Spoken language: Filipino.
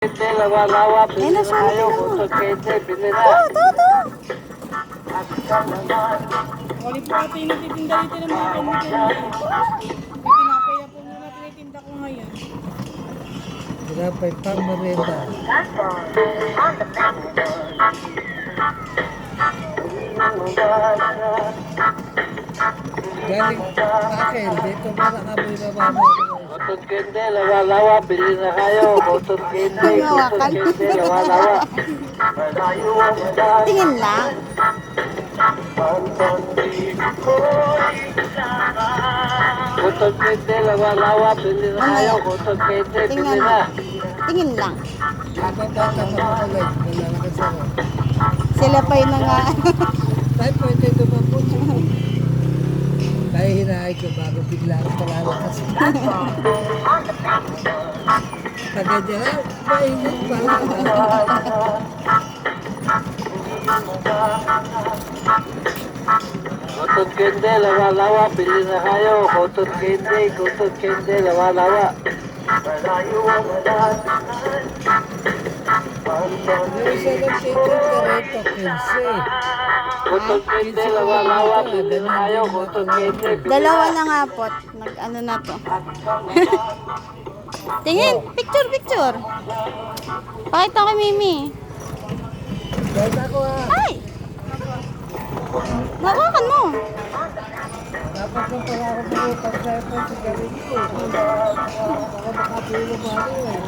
Lawa-lawa, Ayun na, sabi ayaw, na mo. butod kete, bili na. To. Wali po ate yung natitinda dito ng mga kaibigan niya. May tinapay na po muna tinitinda ko ngayon. Tinapay pang marenda. Galing akin, dito ba nakaboy na mama ko? Butod kete, lawa-lawa, bili na kayo. Butod kete, butod Hawakan. kete, lawa-lawa. Tingin lang. Butod kete, lawa-lawa, bili na kayo. Butod kete, bili Tingnan na. mo. Tingin lang. Nakabata na makulit, malalakas ako. Sila pa yun na nga. Tayo pwede dumapot. Tayo hinahay ko bago bigla ako palalakas. Taga dyan, mainit pala. Butod kete, lawa-lawa, bili na kayo. Butod kete, lawa-lawa. Yung isa ng chicken kareto, 15. Butod kete, lawa-lawa, bili na kayo. Butod kete, bili na. Dalawa na nga po. Nag-ano na to. Tingin. Picture. Pakita kay Mimi. Kahit ako Ay! Hawakan mo. dapat nung pala ako pumutang sa ito si Galing ko. Ako makapilo mo ano eh.